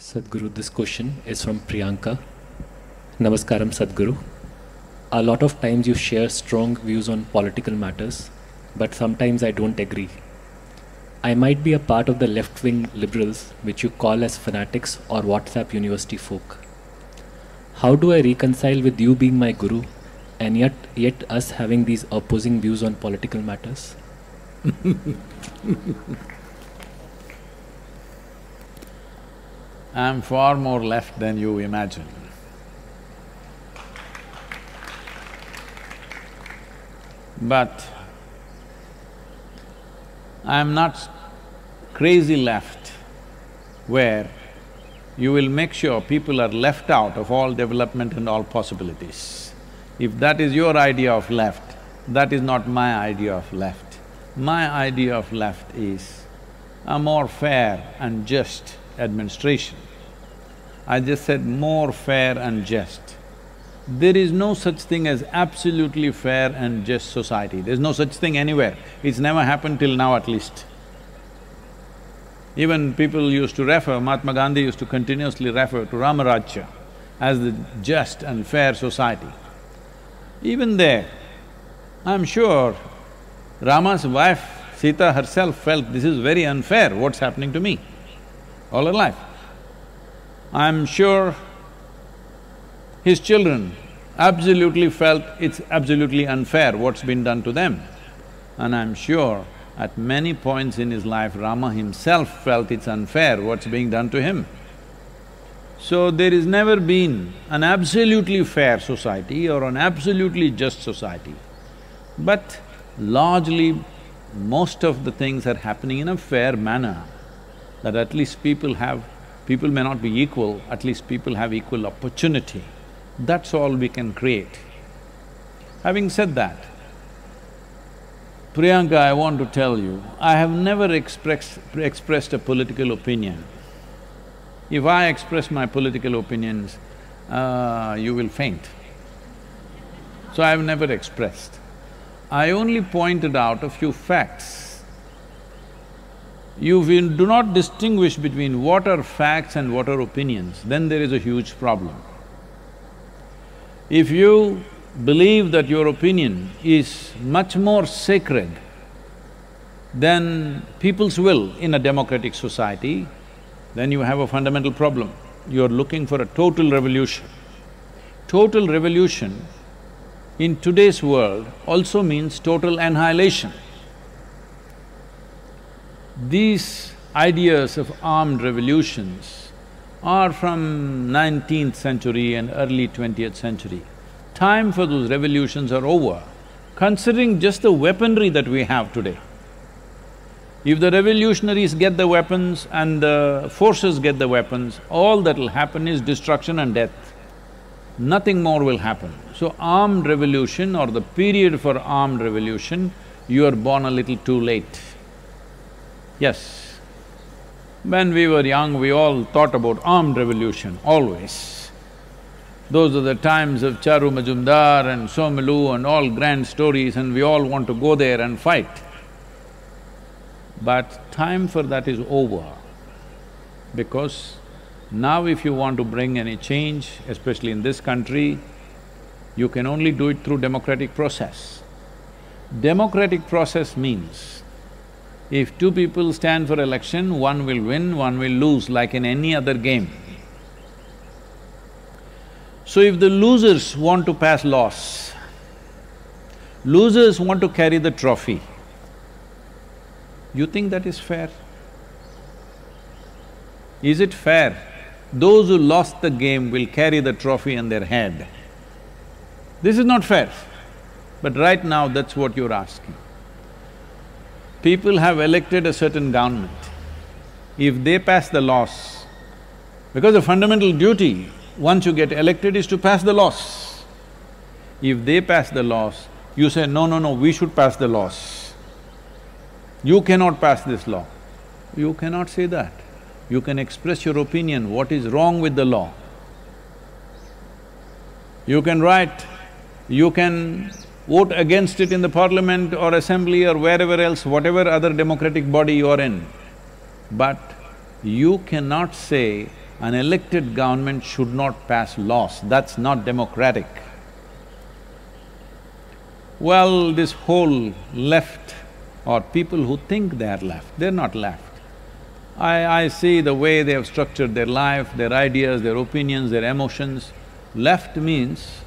Sadhguru, this question is from Priyanka. Namaskaram, Sadhguru. A lot of times you share strong views on political matters, but sometimes I don't agree. I might be a part of the left-wing liberals, which you call as fanatics or WhatsApp university folk. How do I reconcile with you being my guru and yet us having these opposing views on political matters? I'm far more left than you imagine. But I'm not crazy left where you will make sure people are left out of all development and all possibilities. If that is your idea of left, that is not my idea of left. My idea of left is a more fair and just administration. I just said more fair and just. There is no such thing as absolutely fair and just society. There's no such thing anywhere. It's never happened till now at least. Even people used to refer, Mahatma Gandhi used to continuously refer to Ramarajya as the just and fair society. Even there, I'm sure Rama's wife, Sita herself felt this is very unfair, what's happening to me all her life. I'm sure his children absolutely felt it's absolutely unfair what's been done to them. And I'm sure at many points in his life, Rama himself felt it's unfair what's being done to him. So there has never been an absolutely fair society or an absolutely just society. But largely, most of the things are happening in a fair manner, that at least people may not be equal, at least people have equal opportunity. That's all we can create. Having said that, Priyanka, I want to tell you, I have never expressed a political opinion. If I express my political opinions, you will faint. So I have never expressed. I only pointed out a few facts. If you do not distinguish between what are facts and what are opinions, then there is a huge problem. If you believe that your opinion is much more sacred than people's will in a democratic society, then you have a fundamental problem. You're looking for a total revolution. Total revolution in today's world also means total annihilation. These ideas of armed revolutions are from 19th century and early 20th century. Time for those revolutions are over, considering just the weaponry that we have today. If the revolutionaries get the weapons and the forces get the weapons, all that'll happen is destruction and death. Nothing more will happen. So armed revolution or the period for armed revolution, you are born a little too late. Yes, when we were young, we all thought about armed revolution, always. Those are the times of Charu Majumdar and Somalu and all grand stories, and we all want to go there and fight. But time for that is over, because now if you want to bring any change, especially in this country, you can only do it through democratic process. Democratic process means, if two people stand for election, one will win, one will lose, like in any other game. So if the losers want to pass laws, losers want to carry the trophy, you think that is fair? Is it fair? Those who lost the game will carry the trophy on their head. This is not fair. But right now, that's what you're asking. People have elected a certain government. If they pass the laws, because the fundamental duty, once you get elected, is to pass the laws. If they pass the laws, you say, no, we should pass the laws. You cannot pass this law. You cannot say that. You can express your opinion, what is wrong with the law. You can write, you can vote against it in the parliament or assembly or wherever else, whatever other democratic body you are in. But you cannot say An elected government should not pass laws, that's not democratic. Well, this whole left or people who think they are left, they're not left. I see the way they have structured their life, their ideas, their opinions, their emotions. Left means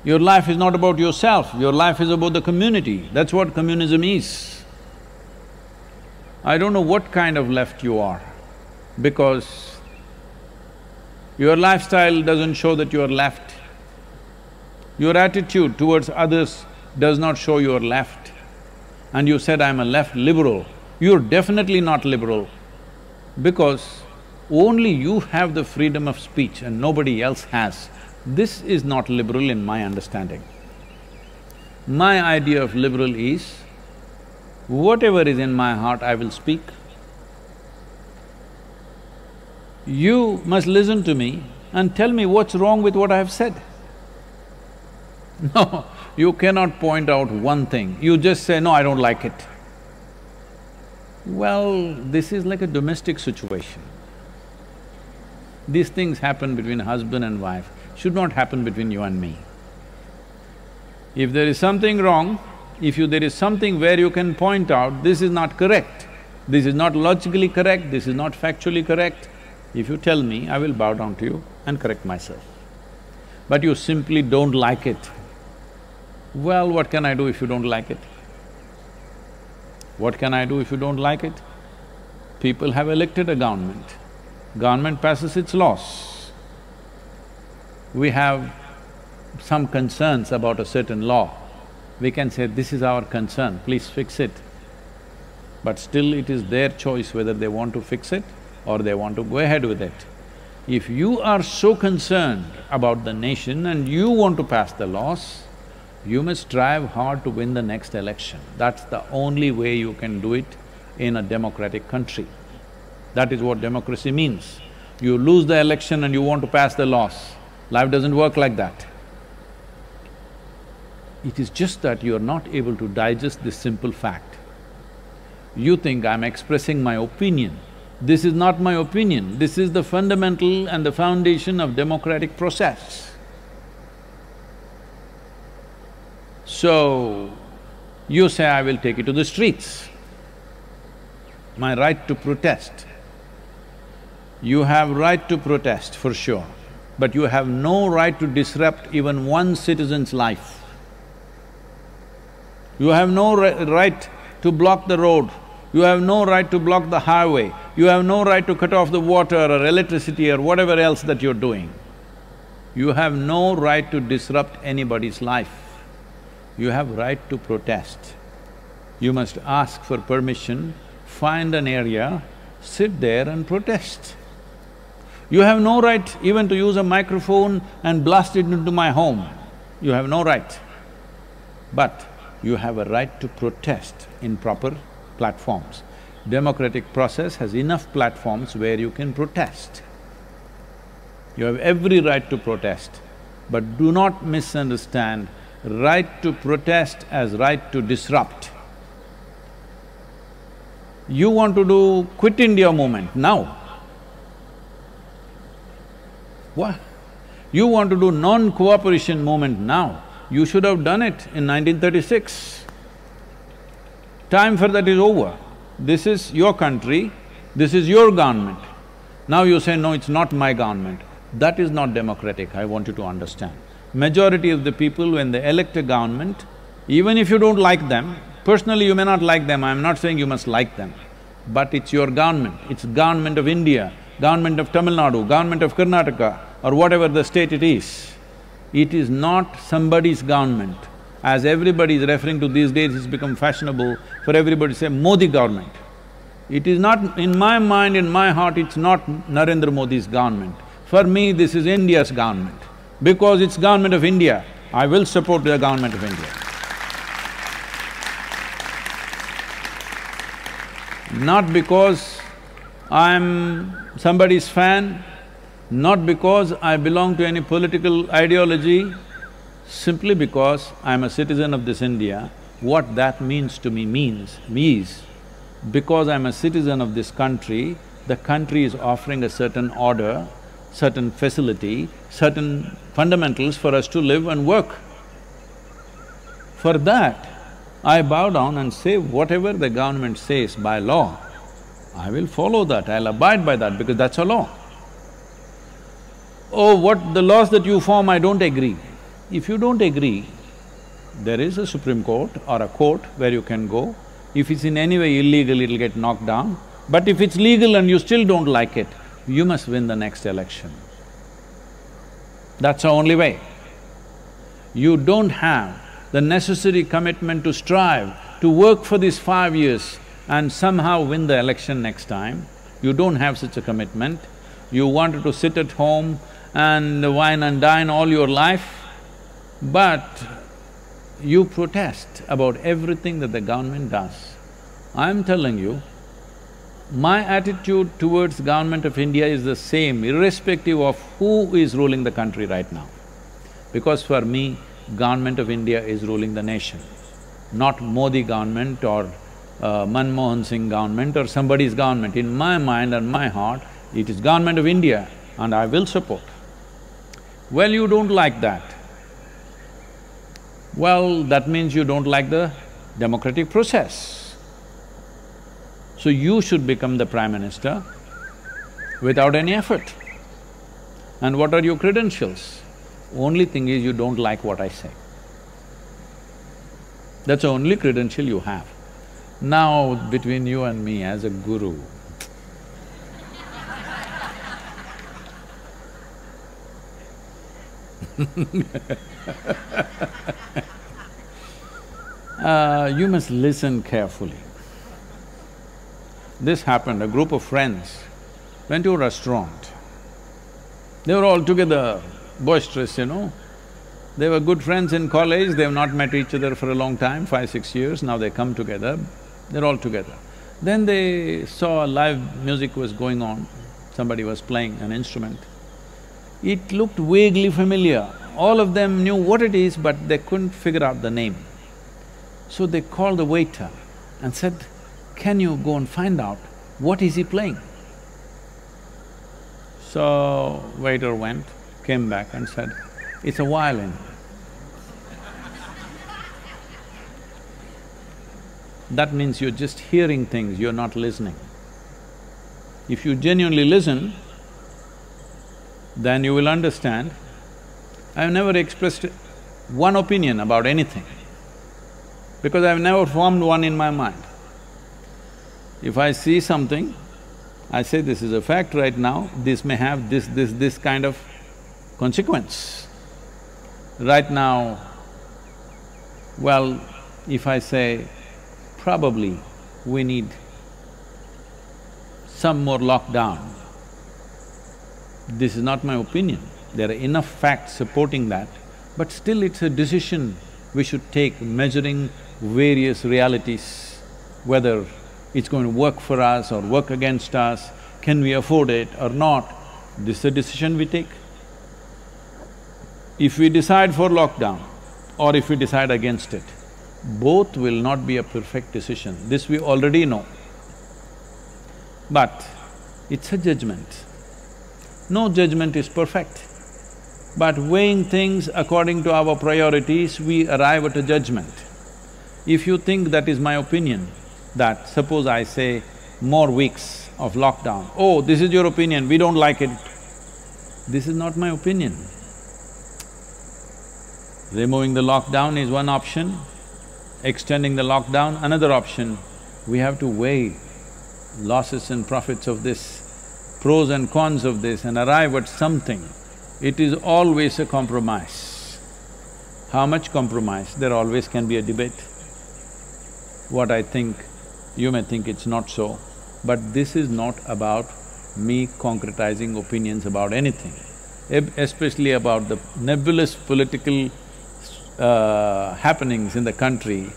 your life is not about yourself, your life is about the community. That's what communism is. I don't know what kind of left you are, because your lifestyle doesn't show that you are left. Your attitude towards others does not show you are left. And you said, I'm a left liberal. You're definitely not liberal, because only you have the freedom of speech and nobody else has. This is not liberal in my understanding. My idea of liberal is, whatever is in my heart, I will speak. You must listen to me and tell me what's wrong with what I have said. No, you cannot point out one thing, you just say, no, I don't like it. Well, this is like a domestic situation. These things happen between husband and wife, should not happen between you and me. If there is something wrong, there is something where you can point out, this is not correct, this is not logically correct, this is not factually correct, if you tell me, I will bow down to you and correct myself. But you simply don't like it. Well, what can I do if you don't like it? What can I do if you don't like it? People have elected a government passes its laws. We have some concerns about a certain law, we can say, this is our concern, please fix it. But still it is their choice whether they want to fix it or they want to go ahead with it. If you are so concerned about the nation and you want to pass the laws, you must strive hard to win the next election. That's the only way you can do it in a democratic country. That is what democracy means. You lose the election and you want to pass the laws. Life doesn't work like that. It is just that you are not able to digest this simple fact. You think, I'm expressing my opinion. This is not my opinion, this is the fundamental and the foundation of democratic process. So, you say, I will take it to the streets. My right to protest. You have right to protest for sure, but you have no right to disrupt even one citizen's life. You have no right to block the road, you have no right to block the highway, you have no right to cut off the water or electricity or whatever else that you're doing. You have no right to disrupt anybody's life. You have right to protest. You must ask for permission, find an area, sit there and protest. You have no right even to use a microphone and blast it into my home. You have no right. But you have a right to protest in proper platforms. Democratic process has enough platforms where you can protest. You have every right to protest, but do not misunderstand right to protest as right to disrupt. You want to do Quit India movement now. What? You want to do non-cooperation movement now. You should have done it in 1936. Time for that is over. This is your country, this is your government. Now you say, no, it's not my government. That is not democratic, I want you to understand. Majority of the people, when they elect a government, even if you don't like them, personally you may not like them, I'm not saying you must like them, but it's your government, it's government of India, government of Tamil Nadu, government of Karnataka, or whatever the state it is. It is not somebody's government. As everybody is referring to these days, it's become fashionable for everybody to say Modi government. It is not… in my mind, in my heart, it's not Narendra Modi's government. For me, this is India's government. Because it's government of India, I will support the government of India. Not because I'm somebody's fan, not because I belong to any political ideology, simply because I'm a citizen of this India. What that means to me is, because I'm a citizen of this country, the country is offering a certain order, certain facility, certain fundamentals for us to live and work. For that, I bow down and say whatever the government says by law, I will follow that, I'll abide by that because that's a law. Oh, what the laws that you form, I don't agree. If you don't agree, there is a Supreme Court or a court where you can go. If it's in any way illegal, it'll get knocked down. But if it's legal and you still don't like it, you must win the next election. That's the only way. You don't have the necessary commitment to strive, to work for these 5 years and somehow win the election next time. You don't have such a commitment. You wanted to sit at home and wine and dine all your life, but you protest about everything that the government does. I'm telling you, my attitude towards government of India is the same irrespective of who is ruling the country right now. Because for me, government of India is ruling the nation, not Modi government or Manmohan Singh government or somebody's government. In my mind and my heart, it is government of India and I will support. Well, you don't like that. Well, that means you don't like the democratic process. So you should become the Prime Minister without any effort. And what are your credentials? Only thing is you don't like what I say. That's the only credential you have. Now, between you and me as a guru, you must listen carefully. This happened, a group of friends went to a restaurant. They were all together, boisterous, you know. They were good friends in college, they've not met each other for a long time, 5-6 years, now they come together, they're all together. Then they saw live music was going on, somebody was playing an instrument. It looked vaguely familiar. All of them knew what it is, but they couldn't figure out the name. So they called the waiter and said, "Can you go and find out what is he playing?" So waiter went, came back and said, "It's a violin." That means you're just hearing things, you're not listening. If you genuinely listen, then you will understand. I've never expressed one opinion about anything because I've never formed one in my mind. If I see something, I say this is a fact right now, this may have this kind of consequence. Right now, well, if I say, probably we need some more lockdown, this is not my opinion. There are enough facts supporting that, but still it's a decision we should take, measuring various realities, whether it's going to work for us or work against us, can we afford it or not, this is a decision we take. If we decide for lockdown or if we decide against it, both will not be a perfect decision, this we already know. But it's a judgment. No judgment is perfect, but weighing things according to our priorities, we arrive at a judgment. If you think that is my opinion, that suppose I say more weeks of lockdown, oh, this is your opinion, we don't like it. This is not my opinion. Removing the lockdown is one option, extending the lockdown another option. We have to weigh losses and profits of this, pros and cons of this and arrive at something. It is always a compromise. How much compromise? There always can be a debate. What I think, you may think it's not so, but this is not about me concretizing opinions about anything, especially about the nebulous political happenings in the country.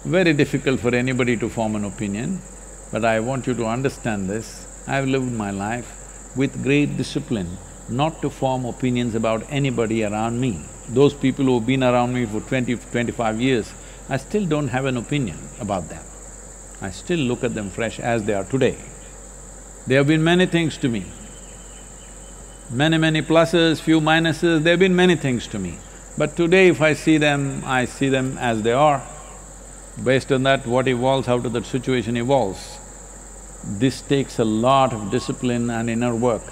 Very difficult for anybody to form an opinion, but I want you to understand this. I've lived my life with great discipline, not to form opinions about anybody around me. Those people who've been around me for 20–25 years, I still don't have an opinion about them. I still look at them fresh as they are today. They have been many things to me. Many pluses, few minuses, they have been many things to me. But today if I see them as they are. Based on that, what evolves out of that situation evolves. This takes a lot of discipline and inner work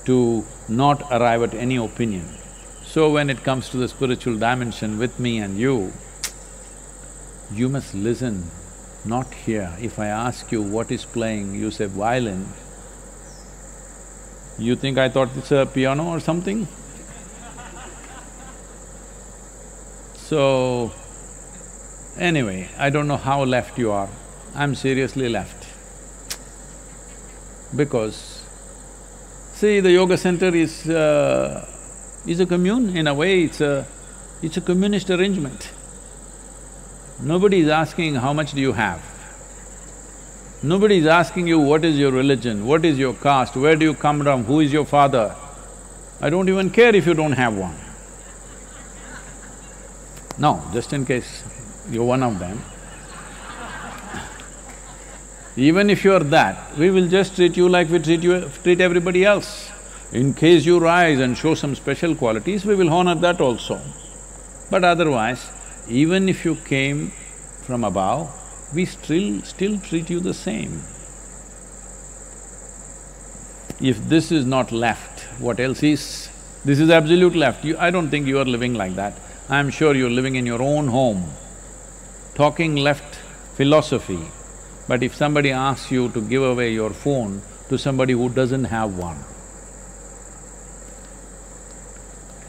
to not arrive at any opinion. So when it comes to the spiritual dimension with me and you must listen, not hear. If I ask you what is playing, you say violin, you think I thought it's a piano or something? So, anyway, I don't know how left you are, I'm seriously left. Because, see, the yoga center is a commune, in a way it's a communist arrangement. Nobody is asking how much do you have. Nobody is asking you what is your religion, what is your caste, where do you come from, who is your father. I don't even care if you don't have one. No, just in case you're one of them. Even if you're that, we will just treat you like we treat everybody else. In case you rise and show some special qualities, we will honor that also. But otherwise, even if you came from above, we still treat you the same. If this is not left, what else is? This is absolute left. I don't think you are living like that. I'm sure you're living in your own home, talking left philosophy. But if somebody asks you to give away your phone to somebody who doesn't have one,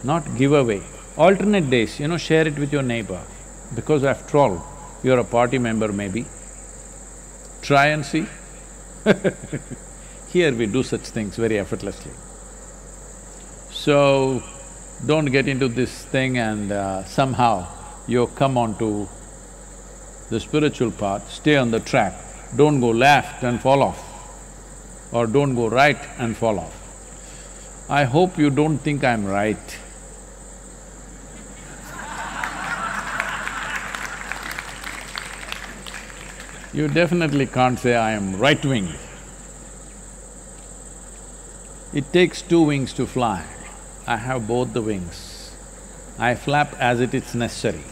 not give away, alternate days, share it with your neighbor. Because after all, you're a party member maybe. Try and see. Here we do such things very effortlessly. So, don't get into this thing and somehow you come onto the spiritual path, stay on the track. Don't go left and fall off, or don't go right and fall off. I hope you don't think I'm right. You definitely can't say I am right-wing. It takes two wings to fly. I have both the wings. I flap as it is necessary.